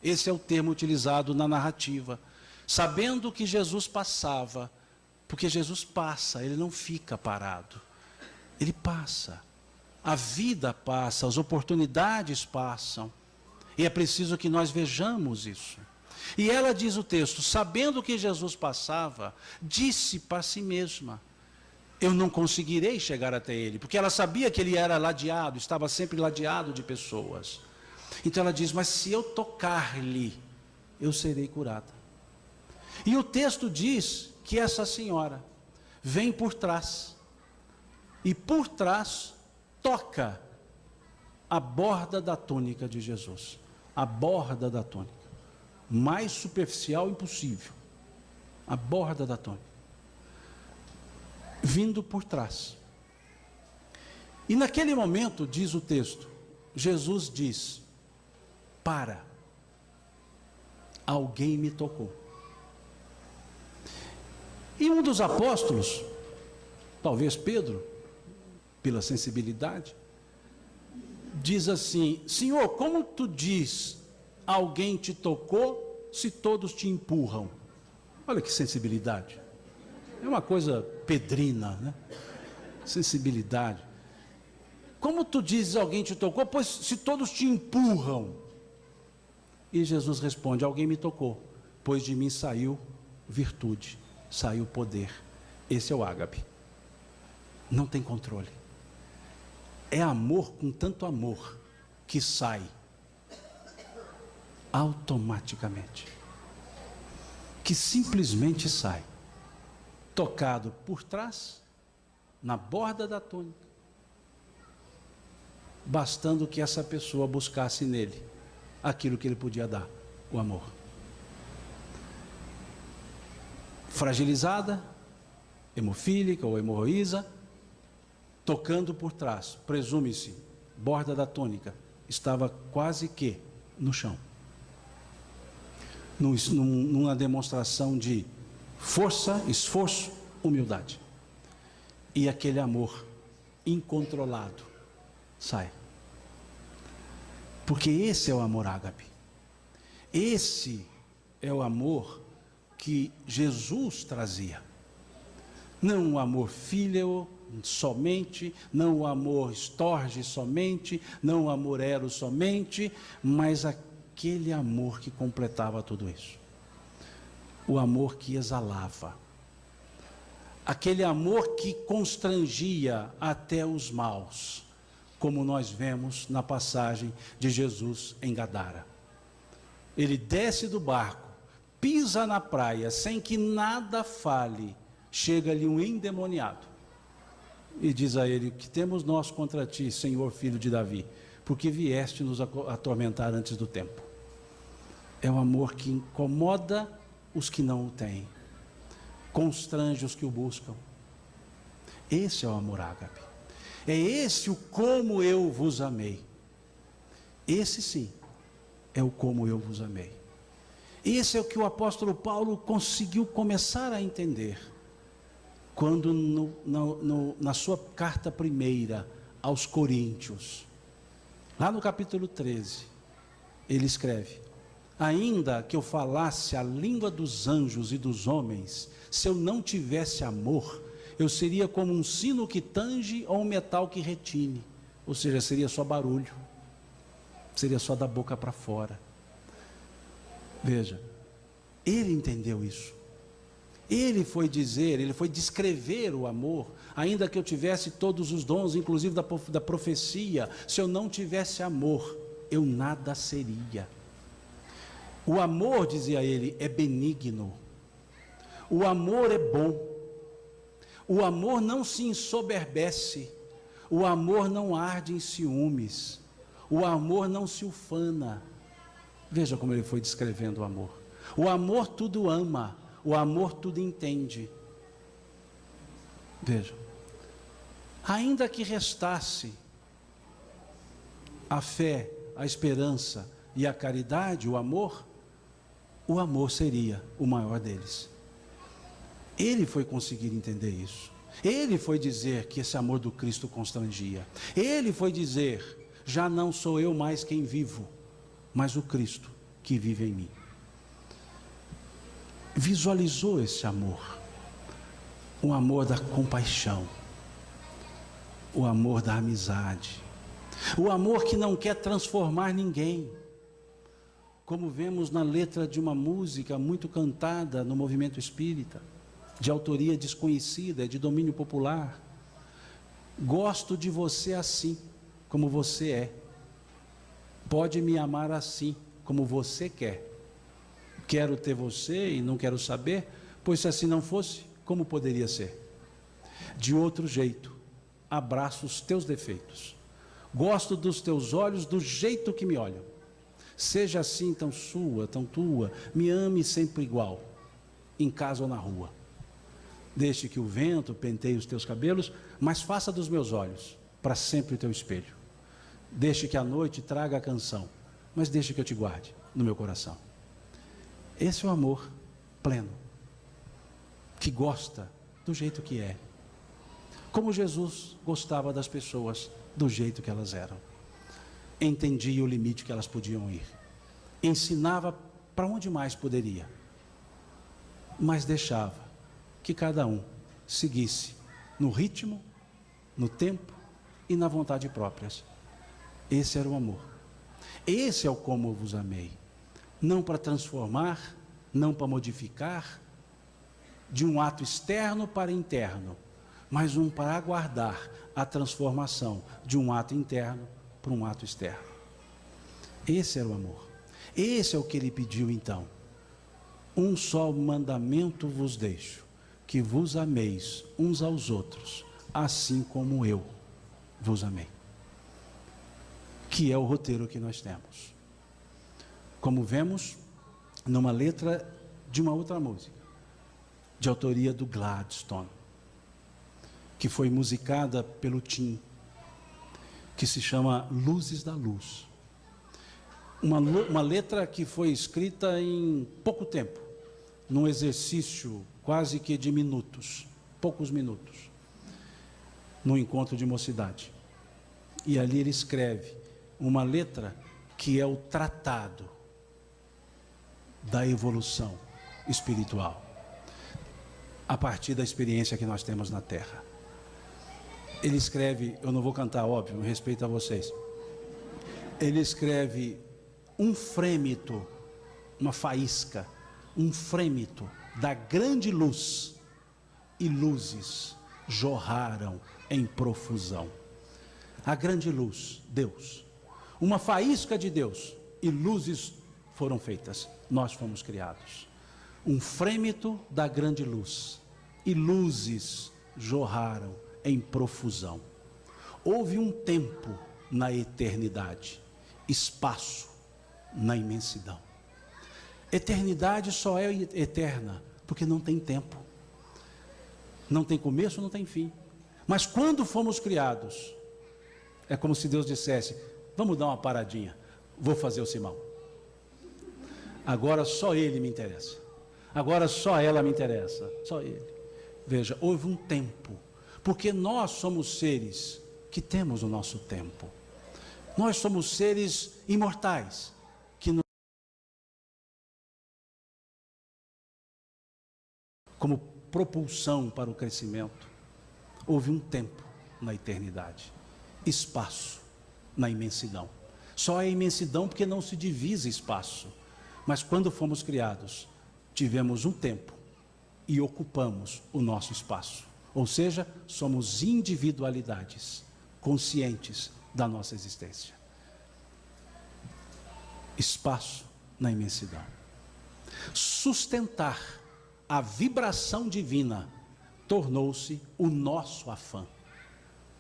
Speaker 1: esse é o termo utilizado na narrativa, sabendo que Jesus passava, porque Jesus passa, ele não fica parado, ele passa, a vida passa, as oportunidades passam, e é preciso que nós vejamos isso. E ela diz o texto, sabendo que Jesus passava, disse para si mesma, eu não conseguirei chegar até ele, porque ela sabia que ele era ladeado, estava sempre ladeado de pessoas. Então ela diz, mas se eu tocar-lhe, eu serei curada. E o texto diz que essa senhora vem por trás, e por trás toca a borda da túnica de Jesus, a borda da túnica, mais superficial impossível, a borda da túnica, vindo por trás. E naquele momento, diz o texto, Jesus diz, para, alguém me tocou. E um dos apóstolos, talvez Pedro, pela sensibilidade, diz assim, Senhor, como tu diz, alguém te tocou, se todos te empurram? Olha que sensibilidade, é uma coisa pedrina, né? Sensibilidade. Como tu dizes, alguém te tocou, pois se todos te empurram? E Jesus responde, alguém me tocou, pois de mim saiu virtude, saiu poder. Esse é o ágape, não tem controle, é amor com tanto amor, que sai automaticamente, que simplesmente sai, tocado por trás, na borda da túnica, bastando que essa pessoa buscasse nele aquilo que ele podia dar, o amor. Fragilizada, hemofílica ou hemorroísa, tocando por trás, presume-se, borda da túnica, estava quase que no chão, numa demonstração de força, esforço, humildade, e aquele amor incontrolado sai, porque esse é o amor ágape, esse é o amor que Jesus trazia, não o amor fíleo somente, não o amor estorge somente, não o amor eros somente, mas aquele amor que completava tudo isso, o amor que exalava, aquele amor que constrangia até os maus, como nós vemos na passagem de Jesus em Gadara. Ele desce do barco, pisa na praia, sem que nada fale, chega-lhe um endemoniado, e diz a ele, que temos nós contra ti, Senhor, filho de Davi, porque vieste nos atormentar antes do tempo. É um amor que incomoda os que não o têm, constrange os que o buscam. Esse é o amor ágape, é esse o como eu vos amei, esse sim, é o como eu vos amei. Esse é o que o apóstolo Paulo conseguiu começar a entender, quando na sua carta primeira aos Coríntios, lá no capítulo 13, ele escreve, ainda que eu falasse a língua dos anjos e dos homens, se eu não tivesse amor, eu seria como um sino que tange ou um metal que retine, ou seja, seria só barulho, seria só da boca para fora. Veja, ele entendeu isso, ele foi dizer, ele foi descrever o amor, ainda que eu tivesse todos os dons, inclusive da profecia, se eu não tivesse amor, eu nada seria. O amor, dizia ele, é benigno, o amor é bom, o amor não se ensoberbece, o amor não arde em ciúmes, o amor não se ufana. Veja como ele foi descrevendo o amor. O amor tudo ama, o amor tudo entende. Veja, ainda que restasse a fé, a esperança e a caridade, o amor seria o maior deles. Ele foi conseguir entender isso. Ele foi dizer que esse amor do Cristo constrangia. Ele foi dizer: já não sou eu mais quem vivo, mas o Cristo que vive em mim. Visualizou esse amor, o amor da compaixão, o amor da amizade, o amor que não quer transformar ninguém, como vemos na letra de uma música muito cantada no movimento espírita, de autoria desconhecida, de domínio popular. Gosto de você assim, como você é. Pode me amar assim, como você quer. Quero ter você e não quero saber, pois se assim não fosse, como poderia ser? De outro jeito, abraço os teus defeitos. Gosto dos teus olhos do jeito que me olham. Seja assim tão sua, tão tua, me ame sempre igual, em casa ou na rua. Deixe que o vento penteie os teus cabelos, mas faça dos meus olhos para sempre o teu espelho. Deixe que a noite traga a canção, mas deixe que eu te guarde no meu coração. Esse é o amor pleno, que gosta do jeito que é, como Jesus gostava das pessoas do jeito que elas eram. Entendia o limite que elas podiam ir, ensinava para onde mais poderia, mas deixava que cada um seguisse no ritmo, no tempo e na vontade próprias. Esse era o amor. Esse é o como eu vos amei. Não para transformar, não para modificar, de um ato externo para interno, mas um para aguardar a transformação de um ato interno para um ato externo. Esse era o amor. Esse é o que ele pediu então. Um só mandamento vos deixo, que vos ameis uns aos outros, assim como eu vos amei. Que é o roteiro que nós temos. Como vemos numa letra de uma outra música, de autoria do Gladstone, que foi musicada pelo Tim, que se chama Luzes da Luz. Uma letra que foi escrita em pouco tempo, num exercício quase que de minutos, poucos minutos, no encontro de mocidade. E ali ele escreve uma letra que é o tratado da evolução espiritual, a partir da experiência que nós temos na Terra. Ele escreve, eu não vou cantar, óbvio, em respeito a vocês. Ele escreve um frêmito, uma faísca, um frêmito da grande luz, e luzes jorraram em profusão. A grande luz, Deus, uma faísca de Deus, e luzes foram feitas, nós fomos criados. Um frêmito da grande luz, e luzes jorraram em profusão. Houve um tempo na eternidade, espaço na imensidão. Eternidade só é eterna porque não tem tempo, não tem começo, não tem fim. Mas quando fomos criados, é como se Deus dissesse: vamos dar uma paradinha, vou fazer o Simão. Agora só ele me interessa, agora só ela me interessa, só ele. Veja, houve um tempo, porque nós somos seres que temos o nosso tempo. Nós somos seres imortais, que como propulsão para o crescimento. Houve um tempo na eternidade, espaço na imensidão. Só é imensidão porque não se divisa espaço. Mas quando fomos criados, tivemos um tempo e ocupamos o nosso espaço. Ou seja, somos individualidades conscientes da nossa existência. Espaço na imensidão. Sustentar a vibração divina tornou-se o nosso afã.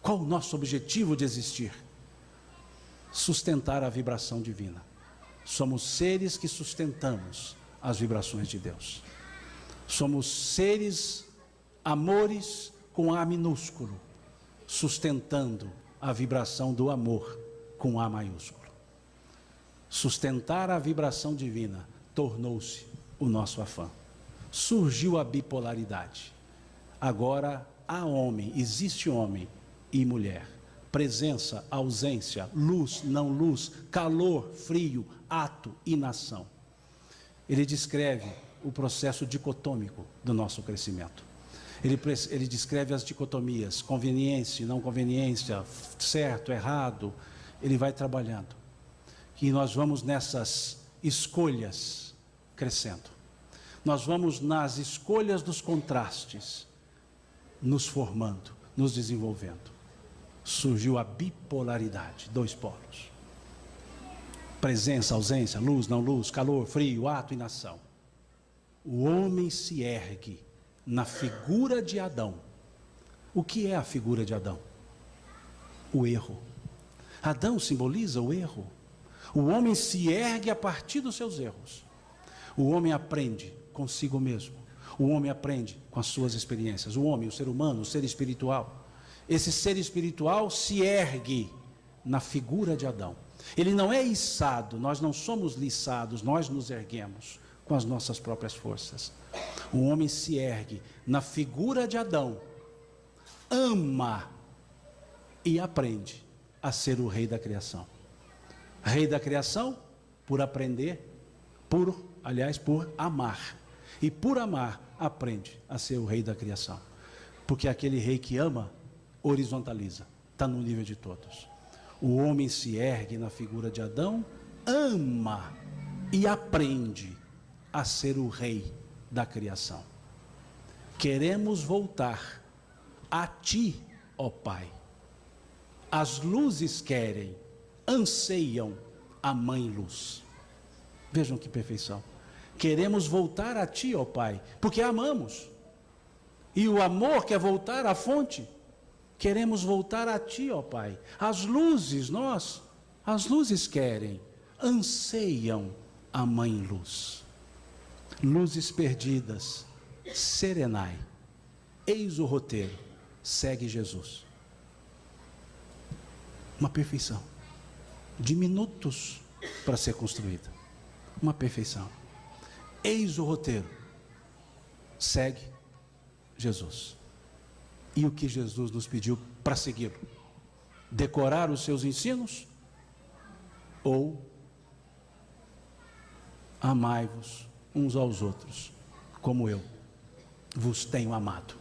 Speaker 1: Qual o nosso objetivo de existir? Sustentar a vibração divina. Somos seres que sustentamos as vibrações de Deus. Somos seres, amores com A minúsculo, sustentando a vibração do amor com A maiúsculo. Sustentar a vibração divina tornou-se o nosso afã. surgiu a bipolaridade. Agora há homem, existe homem e mulher. Presença, ausência, luz, não luz, calor, frio, ato, inação. Ele descreve o processo dicotômico do nosso crescimento. Ele descreve as dicotomias, conveniência, não conveniência, certo, errado. Ele vai trabalhando. E nós vamos nessas escolhas crescendo. Nós vamos nas escolhas dos contrastes, nos formando, nos desenvolvendo. Surgiu a bipolaridade, 2 polos. Presença, ausência, luz, não luz, calor, frio, ato, inação. O homem se ergue na figura de Adão. O que é a figura de Adão? O erro. Adão simboliza o erro. O homem se ergue a partir dos seus erros. O homem aprende consigo mesmo. O homem aprende com as suas experiências. O homem, o ser humano, o ser espiritual. Esse ser espiritual se ergue na figura de Adão. Ele não é içado, nós não somos liçados, nós nos erguemos com as nossas próprias forças. O homem se ergue na figura de Adão, ama e aprende a ser o rei da criação. Rei da criação por aprender, por amar. E por amar, aprende a ser o rei da criação. Porque aquele rei que ama, horizontaliza, está no nível de todos. O homem se ergue na figura de Adão, ama e aprende a ser o rei da criação. Queremos voltar a ti, ó Pai. As luzes querem, anseiam a mãe luz. Vejam que perfeição. Queremos voltar a ti, ó Pai, porque amamos. E o amor quer voltar à fonte. Queremos voltar a ti, ó Pai. As luzes querem, anseiam a mãe luz. Luzes perdidas, serenai. Eis o roteiro, segue Jesus. Uma perfeição. De minutos para ser construída. Uma perfeição. Eis o roteiro, segue Jesus. E o que Jesus nos pediu para segui-lo? Decorar os seus ensinos? Ou amai-vos uns aos outros, como eu vos tenho amado?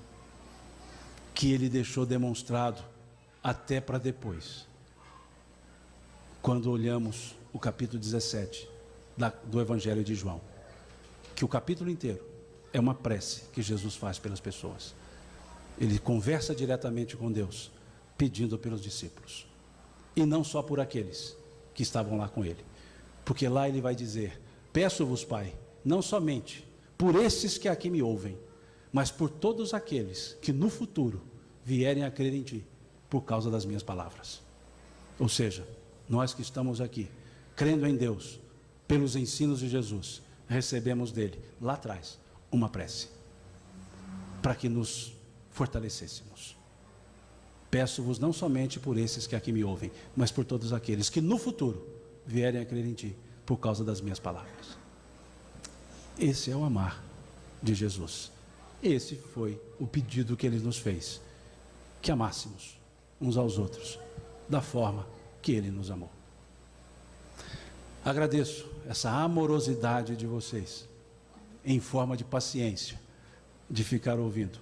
Speaker 1: Que ele deixou demonstrado até para depois. Quando olhamos o capítulo 17 do Evangelho de João, que o capítulo inteiro é uma prece que Jesus faz pelas pessoas. Ele conversa diretamente com Deus, pedindo pelos discípulos. E não só por aqueles que estavam lá com ele. Porque lá ele vai dizer: peço-vos, Pai, não somente por esses que aqui me ouvem, mas por todos aqueles que no futuro vierem a crer em ti, por causa das minhas palavras. Ou seja, nós que estamos aqui, crendo em Deus, pelos ensinos de Jesus, recebemos dele, lá atrás, uma prece, para que nos fortalecêssemos. Peço-vos não somente por esses que aqui me ouvem, mas por todos aqueles que no futuro vierem a crer em ti, por causa das minhas palavras. Esse é o amar de Jesus. Esse foi o pedido que ele nos fez, que amássemos uns aos outros, da forma que ele nos amou. Agradeço essa amorosidade de vocês, em forma de paciência, de ficar ouvindo.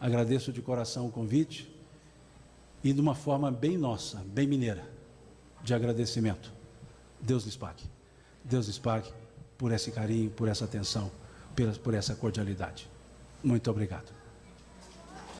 Speaker 1: Agradeço de coração o convite, e de uma forma bem nossa, bem mineira, de agradecimento. Deus lhes pague. Deus lhes pague por esse carinho, por essa atenção, por essa cordialidade. Muito obrigado.